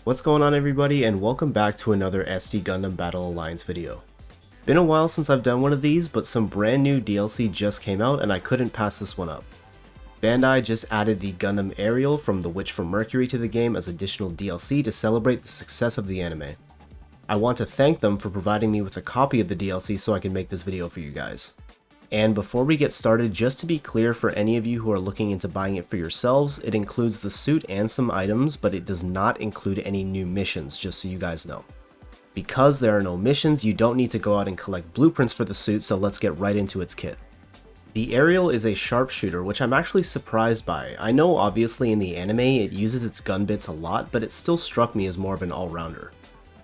What's going on everybody, and welcome back to another SD Gundam Battle Alliance video. Been a while since I've done one of these, but some brand new DLC just came out and I couldn't pass this one up. Bandai just added the Gundam Aerial from The Witch from Mercury to the game as additional DLC to celebrate the success of the anime. I want to thank them for providing me with a copy of the DLC so I can make this video for you guys. And before we get started, just to be clear for any of you who are looking into buying it for yourselves, it includes the suit and some items, but it does not include any new missions, just so you guys know. Because there are no missions, you don't need to go out and collect blueprints for the suit, so let's get right into its kit. The Aerial is a sharpshooter, which I'm actually surprised by. I know obviously in the anime it uses its gun bits a lot, but it still struck me as more of an all-rounder.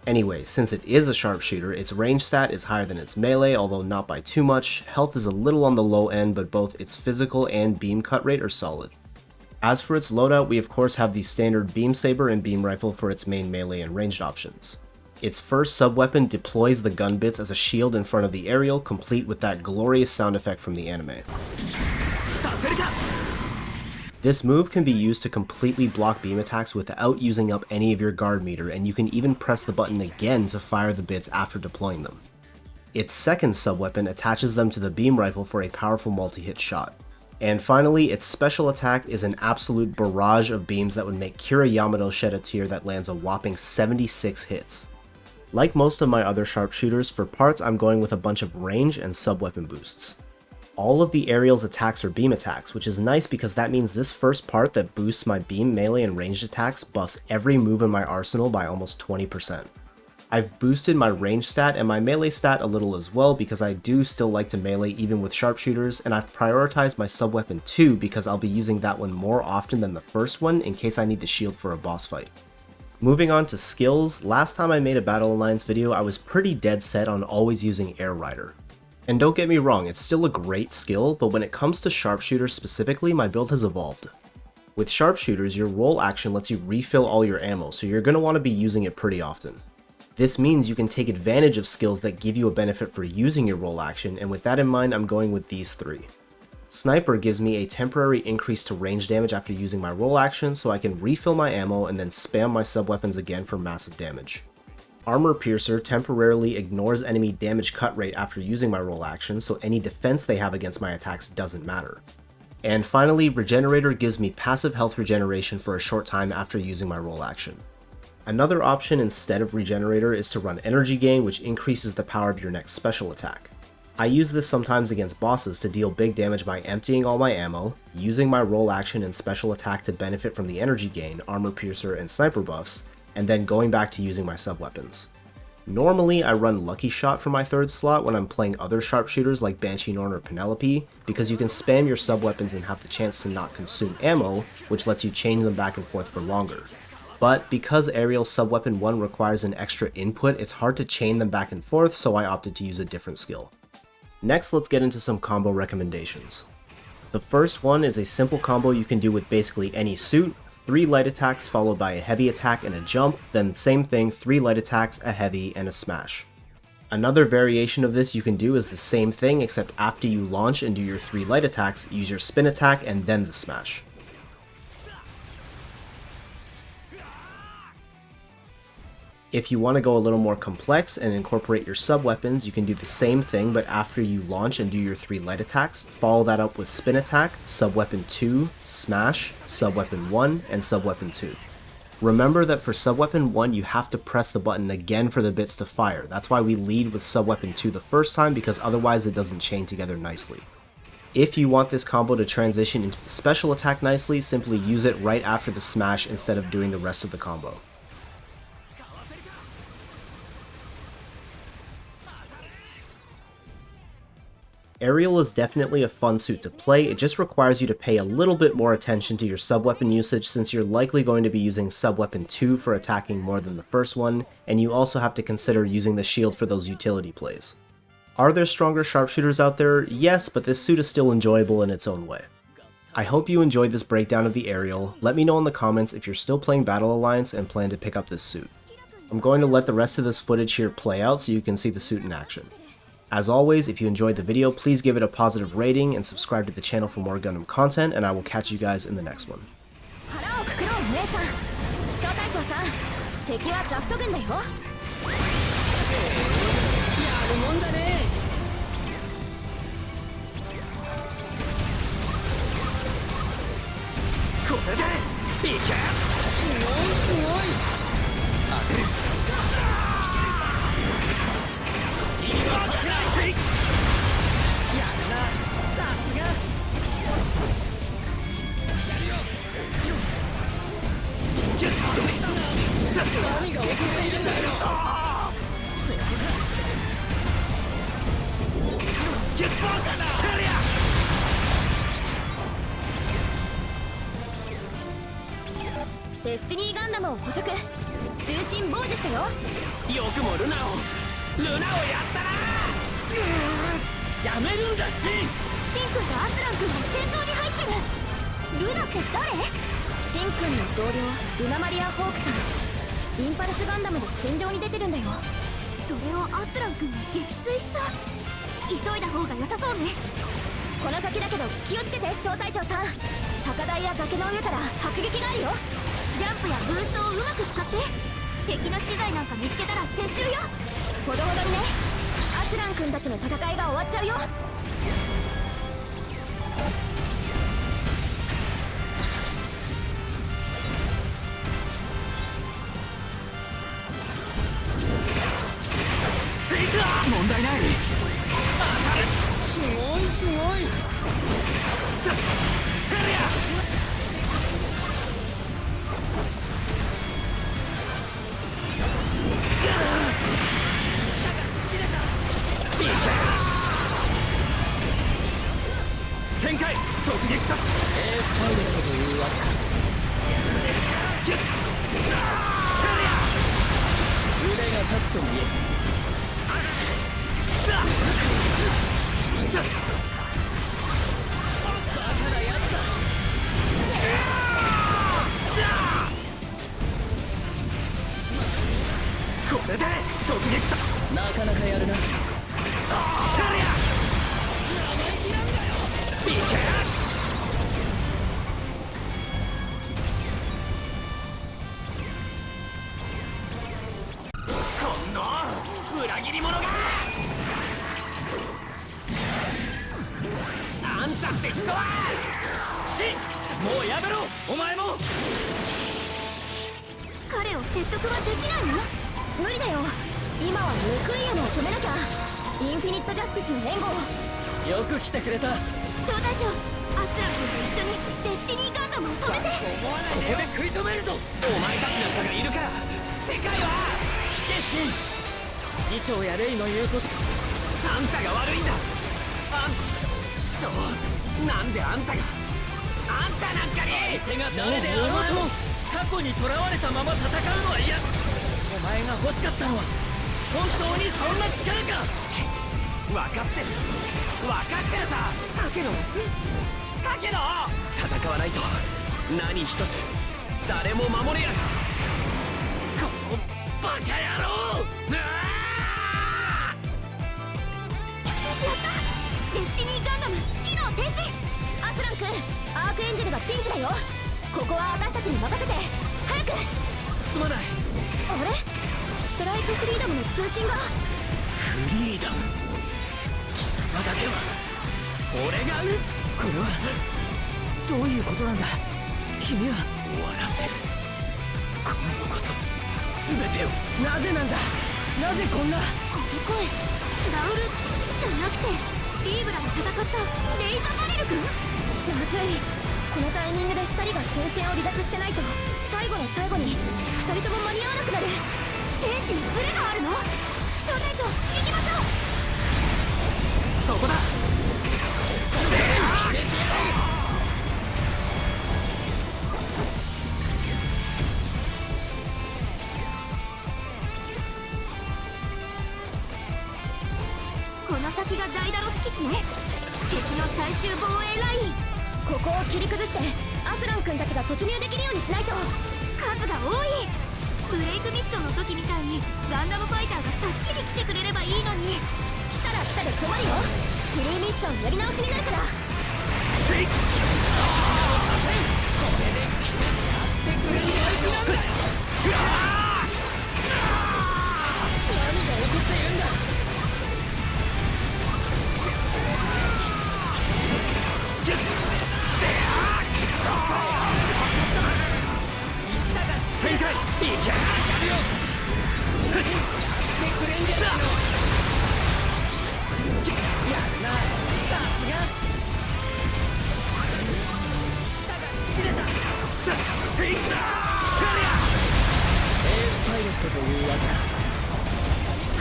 Anyway, since it is a sharpshooter, its range stat is higher than its melee, although not by too much. Health is a little on the low end, but both its physical and beam cut rate are solid. As for its loadout, we of course have the standard beam saber and beam rifle for its main melee and ranged options. Its first sub-weapon deploys the gun bits as a shield in front of the Aerial, complete with that glorious sound effect from the anime. This move can be used to completely block beam attacks without using up any of your guard meter, and you can even press the button again to fire the bits after deploying them. Its second sub-weapon attaches them to the beam rifle for a powerful multi-hit shot. And finally, its special attack is an absolute barrage of beams that would make Kira Yamato shed a tear that lands a whopping 76 hits. Like most of my other sharpshooters, for parts I'm going with a bunch of range and sub-weapon boosts. All of the Aerial's attacks are beam attacks, which is nice because that means this first part that boosts my beam, melee, and ranged attacks buffs every move in my arsenal by almost 20%. I've boosted my range stat and my melee stat a little as well because I do still like to melee even with sharpshooters, and I've prioritized my sub-weapon too because I'll be using that one more often than the first one in case I need to shield for a boss fight. Moving on to skills, last time I made a Battle Alliance video I was pretty dead set on always using Air Rider. And don't get me wrong, it's still a great skill, but when it comes to sharpshooters specifically, my build has evolved. With sharpshooters, your roll action lets you refill all your ammo, so you're going to want to be using it pretty often. This means you can take advantage of skills that give you a benefit for using your roll action, and with that in mind, I'm going with these three. Sniper gives me a temporary increase to range damage after using my roll action, so I can refill my ammo and then spam my sub-weapons again for massive damage. Armor Piercer temporarily ignores enemy damage cut rate after using my roll action, so any defense they have against my attacks doesn't matter. And finally, Regenerator gives me passive health regeneration for a short time after using my roll action. Another option instead of Regenerator is to run Energy Gain, which increases the power of your next special attack. I use this sometimes against bosses to deal big damage by emptying all my ammo, using my roll action and special attack to benefit from the Energy Gain, Armor Piercer, and Sniper buffs, and then going back to using my sub-weapons. Normally I run Lucky Shot for my third slot when I'm playing other sharpshooters like Banshee Norn or Penelope, because you can spam your sub-weapons and have the chance to not consume ammo, which lets you chain them back and forth for longer. But because Aerial sub-weapon 1 requires an extra input, it's hard to chain them back and forth, so I opted to use a different skill. Next, let's get into some combo recommendations. The first one is a simple combo you can do with basically any suit: 3 light attacks followed by a heavy attack and a jump, then same thing, 3 light attacks, a heavy, and a smash. Another variation of this you can do is the same thing, except after you launch and do your 3 light attacks, use your spin attack and then the smash. If you want to go a little more complex and incorporate your sub-weapons, you can do the same thing, but after you launch and do your 3 light attacks, follow that up with spin attack, sub-weapon 2, smash, sub-weapon 1, and sub-weapon 2. Remember that for sub-weapon 1 you have to press the button again for the bits to fire. That's why we lead with sub-weapon 2 the first time, because otherwise it doesn't chain together nicely. If you want this combo to transition into the special attack nicely, simply use it right after the smash instead of doing the rest of the combo. Aerial is definitely a fun suit to play, it just requires you to pay a little bit more attention to your sub-weapon usage since you're likely going to be using sub-weapon 2 for attacking more than the first one, and you also have to consider using the shield for those utility plays. Are there stronger sharpshooters out there? Yes, but this suit is still enjoyable in its own way. I hope you enjoyed this breakdown of the Aerial. Let me know in the comments if you're still playing Battle Alliance and plan to pick up this suit. I'm going to let the rest of this footage here play out so you can see the suit in action. As always, if you enjoyed the video, please give it a positive rating and subscribe to the channel for more Gundam content, and I will catch you guys in the next one. 敵はザフト軍だよ。やるもんだね。これでいけ。すごいすごい。当てる。いいわけない。やるな、さすが。やるよ。何が起こっているんだよ。そこだ。ゲットだな。テリア。デスティニーガンダムを捕捉。通信傍受したよ。よくもルナをやったな。やめるんだシン。シン君とアスラン君が戦闘に入ってる。ルナって誰？シン君の同僚ルナマリア・ホークさん。インパルスガンダムで戦場に出てるんだよ。それをアスラン君が撃墜した。急いだ方が良さそうね。この先だけど気をつけて小隊長さん。高台や崖の上から迫撃があるよ。ジャンプやブーストをうまく使って。敵の資材なんか見つけたら撤収よ。ほどほどにね。アスラン君たちの戦いが終わっちゃうよ。問題ない。すごいすごい。テリア。展開直撃さ。エースパイロットというわけか。テリ腕が立つと見える。バカなやつだ。これで直撃さ。なかなかやるな。テリア。生意気なんだよ。いけ。この裏切り者が。あんたって人は。シン、もうやめろお前も。彼を説得はできないの？無理だよ。今はムクイアノを止めなきゃ。インフィニットジャスティスの援護を。よく来てくれた。小隊長、アスラン君と一緒にデスティニーガンダムを止めて。思わないでよ。ここで食い止めるぞ。お前たちなんかがいるから世界は。聞けシン。議長やレイの言うこと。あんたが悪いんだ。そう、なんであんたが。あんたなんかに。手が誰であろうと過去にとらわれたまま戦うのは嫌。お前が欲しかったのは本当にそんな力か。分かってるさ。だけど戦わないと何一つ誰も守れやし。このバカ野郎。やった！デスティニーガンダム機能停止。アスラン君、アークエンジェルがピンチだよ。ここは私たちに任せて。早く。すまない。あれ？ストライクフリーダムの通信が。フリーダム。貴様だけは俺が撃つ。これはどういうことなんだ。君は終わらせる。今度こそ全てを。なぜなんだ。なぜこんな。この声、ラウルじゃなくてリーブラが戦ったレイザバリル君。まずい。このタイミングで2人が戦線を離脱してないと最後の最後に2人とも間に合わなくなる。戦士にズレがあるの。小隊長、行きましょう。そこだ。この先がダイダロス基地ね。敵の最終防衛ライン。ここを切り崩してアスラン君たちが突入できるようにしないと。数が多い。ブレイクミッションの時みたいにガンダムファイターが助けに来てくれればいいのに。来たら来たで困るよ。フリーミッションやり直しになるから。これで決めてやってくれるやる気なんだよ。いややるよやってくれんじゃないのやるなさすが舌がしびれたテイクだエースパイロットというわけだ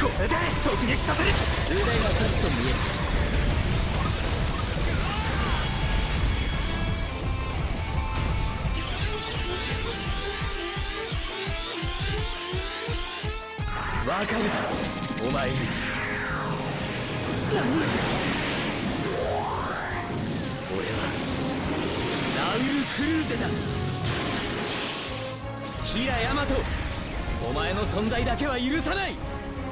これで直撃させる腕が立つと見えるわかるだろお前に何俺はラウル・クルーゼだキラ・ヤマトお前の存在だけは許さない。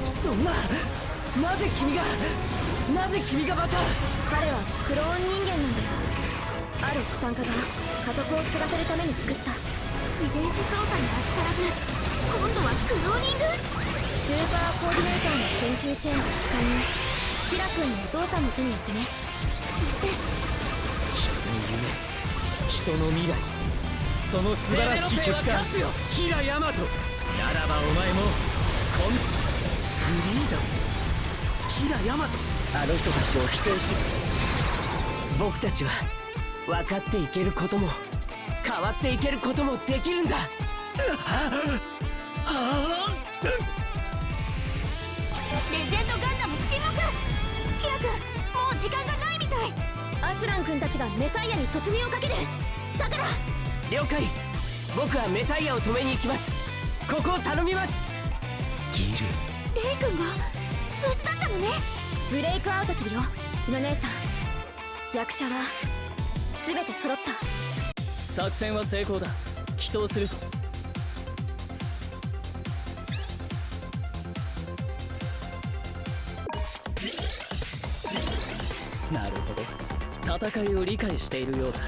そんな、なぜ君がまた。彼はクローン人間なんだよ。ある資産家が家督を継がせるために作った遺伝子操作に飽き足らず、今度はクローニング。スーパーコーディネーターの研究支援と機関にキラ君のお父さんの手によってね。そして人の未来、その素晴らしき結果、キラ・ヤマトならばお前もフリーダム、キラ・ヤマト、あの人たちを否定して僕たちは分かっていけることも変わっていけることもできるんだ。レジェンドガンダム沈黙。キラ君、もう時間がないみたい。アスラン君たちがメサイアに突入をかける。だから了解、僕はメサイアを止めに行きます。ここを頼みます。ギル、レイ君が無事だったのね。ブレイクアウトするよ、日野姉さん。役者は全て揃った。作戦は成功だ。祈祷するぞ。なるほど、戦いを理解しているようだ。